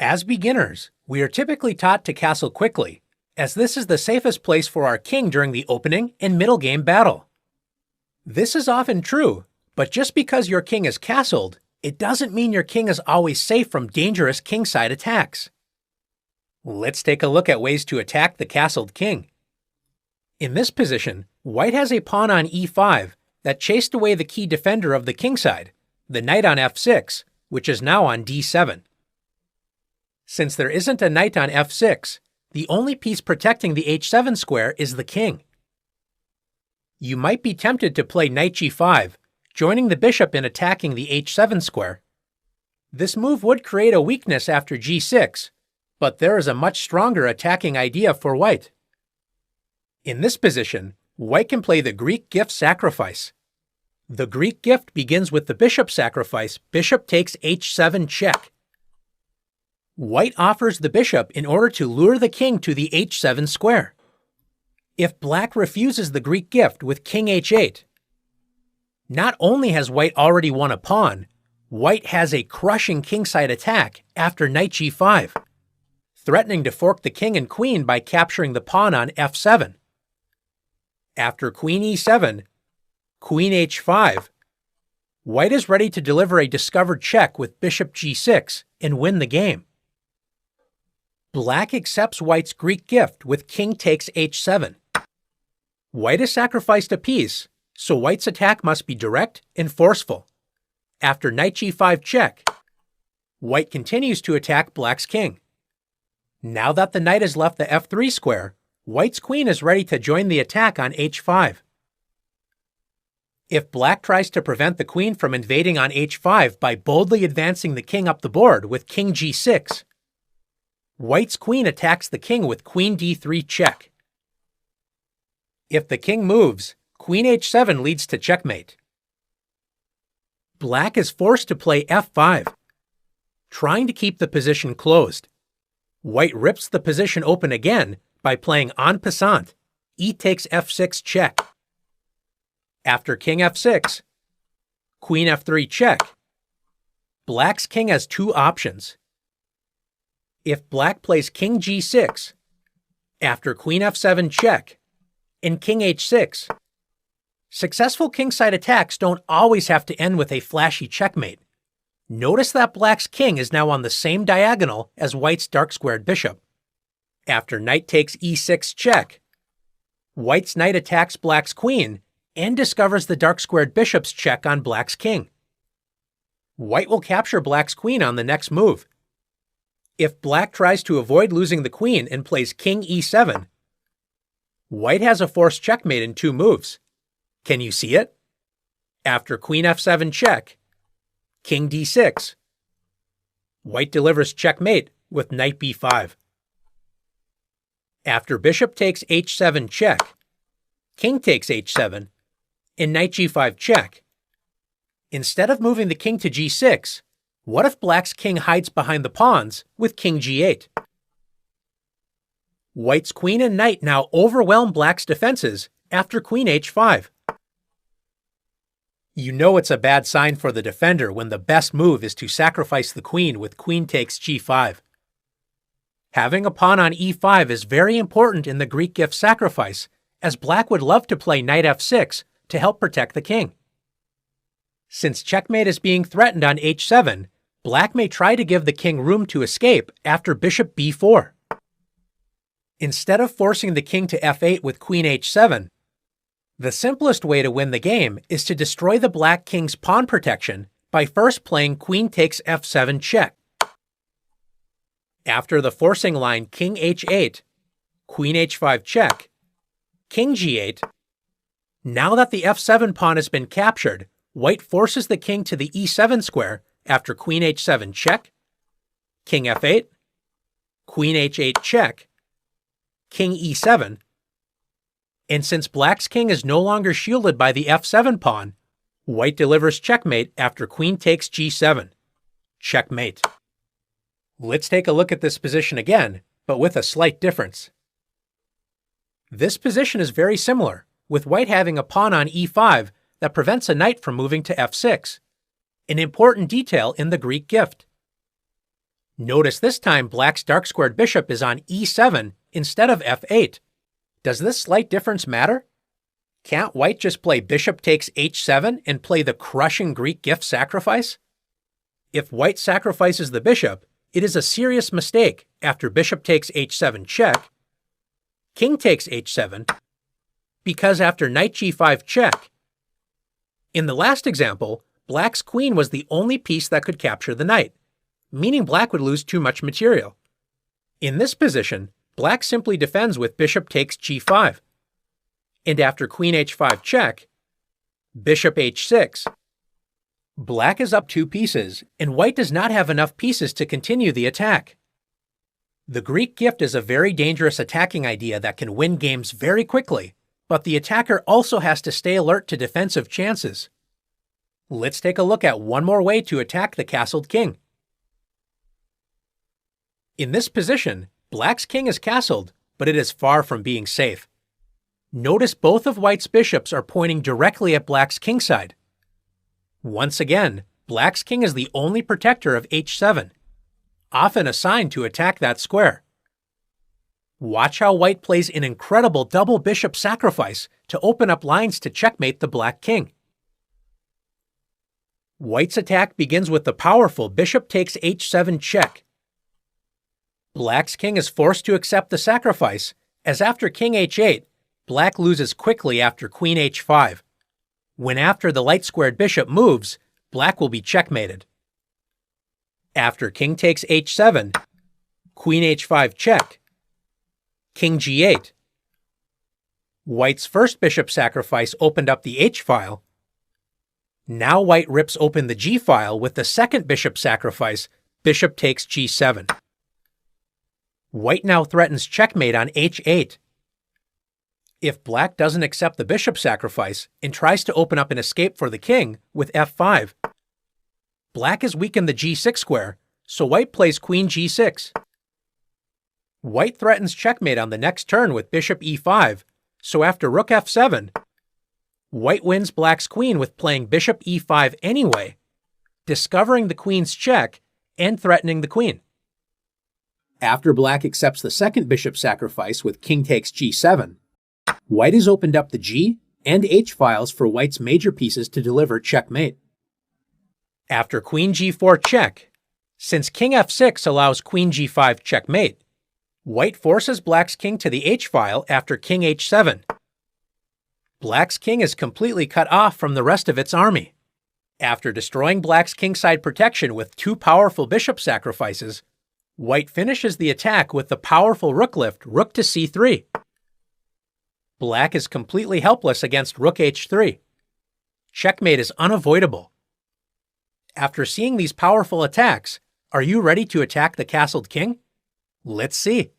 As beginners, we are typically taught to castle quickly, as this is the safest place for our king during the opening and middle game battle. This is often true, but just because your king is castled, it doesn't mean your king is always safe from dangerous kingside attacks. Let's take a look at ways to attack the castled king. In this position, white has a pawn on e5 that chased away the key defender of the kingside, the knight on f6, which is now on d7. Since there isn't a knight on f6, the only piece protecting the h7 square is the king. You might be tempted to play knight g5, joining the bishop in attacking the h7 square. This move would create a weakness after g6, but there is a much stronger attacking idea for white. In this position, white can play the Greek gift sacrifice. The Greek gift begins with the bishop sacrifice, bishop takes h7 check. White offers the bishop in order to lure the king to the h7 square. If black refuses the Greek gift with king h8, not only has white already won a pawn, white has a crushing kingside attack after knight g5, threatening to fork the king and queen by capturing the pawn on f7. After queen e7, queen h5, white is ready to deliver a discovered check with bishop g6 and win the game. Black accepts white's Greek gift with king takes h7. White has sacrificed a piece, so white's attack must be direct and forceful. After knight g5 check, white continues to attack black's king. Now that the knight has left the f3 square, white's queen is ready to join the attack on h5. If black tries to prevent the queen from invading on h5 by boldly advancing the king up the board with king g6, white's queen attacks the king with queen d3 check. If the king moves, queen h7 leads to checkmate. Black is forced to play f5, trying to keep the position closed. White rips the position open again by playing en passant, e takes f6 check. After king f6, queen f3 check, black's king has two options. If black plays king g6, after queen f7 check, and king h6, successful kingside attacks don't always have to end with a flashy checkmate. Notice that black's king is now on the same diagonal as white's dark-squared bishop. After knight takes e6 check, white's knight attacks black's queen and discovers the dark-squared bishop's check on black's king. White will capture black's queen on the next move. If black tries to avoid losing the queen and plays king e7, white has a forced checkmate in two moves. Can you see it? After queen f7 check, king d6, white delivers checkmate with knight b5. After bishop takes h7 check, king takes h7, and knight g5 check. Instead of moving the king to g6, what if black's king hides behind the pawns with king g8? White's queen and knight now overwhelm black's defenses after queen h5. You know it's a bad sign for the defender when the best move is to sacrifice the queen with queen takes g5. Having a pawn on e5 is very important in the Greek gift sacrifice, as black would love to play knight f6 to help protect the king. Since checkmate is being threatened on h7, black may try to give the king room to escape after bishop b4. Instead of forcing the king to f8 with queen h7, the simplest way to win the game is to destroy the black king's pawn protection by first playing queen takes f7 check. After the forcing line king h8, queen h5 check, king g8, now that the f7 pawn has been captured, white forces the king to the e7 square after queen h7 check, king f8, queen h8 check, king e7, and since black's king is no longer shielded by the f7 pawn, white delivers checkmate after queen takes g7. Checkmate. Let's take a look at this position again, but with a slight difference. This position is very similar, with white having a pawn on e5 that prevents a knight from moving to f6, an important detail in the Greek gift. Notice this time Black's dark-squared bishop is on e7 instead of f8. Does this slight difference matter? Can't White just play bishop takes h7 and play the crushing Greek gift sacrifice? If White sacrifices the bishop, it is a serious mistake after bishop takes h7 check, king takes h7, because after knight g5 check. In the last example, Black's queen was the only piece that could capture the knight, meaning Black would lose too much material. In this position, Black simply defends with bishop takes g5. And after queen h5 check, bishop h6, Black is up 2 pieces, and White does not have enough pieces to continue the attack. The Greek gift is a very dangerous attacking idea that can win games very quickly, but the attacker also has to stay alert to defensive chances. Let's take a look at one more way to attack the castled king. In this position, Black's king is castled, but it is far from being safe. Notice both of White's bishops are pointing directly at Black's kingside. Once again, Black's king is the only protector of h7, often assigned to attack that square. Watch how White plays an incredible double bishop sacrifice to open up lines to checkmate the Black king. White's attack begins with the powerful bishop takes h7 check. Black's king is forced to accept the sacrifice, as after king h8, Black loses quickly after queen h5. When after the light-squared bishop moves, Black will be checkmated. After king takes h7, queen h5 check, king g8. White's first bishop sacrifice opened up the h-file. Now White rips open the g-file with the second bishop sacrifice, bishop takes g7. White now threatens checkmate on h8. If Black doesn't accept the bishop sacrifice and tries to open up an escape for the king with f5, Black has weakened the g6 square, so White plays queen g6. White threatens checkmate on the next turn with bishop e5, so after rook f7, White wins Black's queen with playing bishop e5 anyway, discovering the queen's check and threatening the queen. After Black accepts the second bishop sacrifice with king takes g7, White has opened up the g and h files for White's major pieces to deliver checkmate. After queen g4 check, since king f6 allows queen g5 checkmate, White forces Black's king to the h-file after king h7. Black's king is completely cut off from the rest of its army. After destroying Black's kingside protection with 2 powerful bishop sacrifices, White finishes the attack with the powerful rook lift, rook to c3. Black is completely helpless against rook h3. Checkmate is unavoidable. After seeing these powerful attacks, are you ready to attack the castled king? Let's see.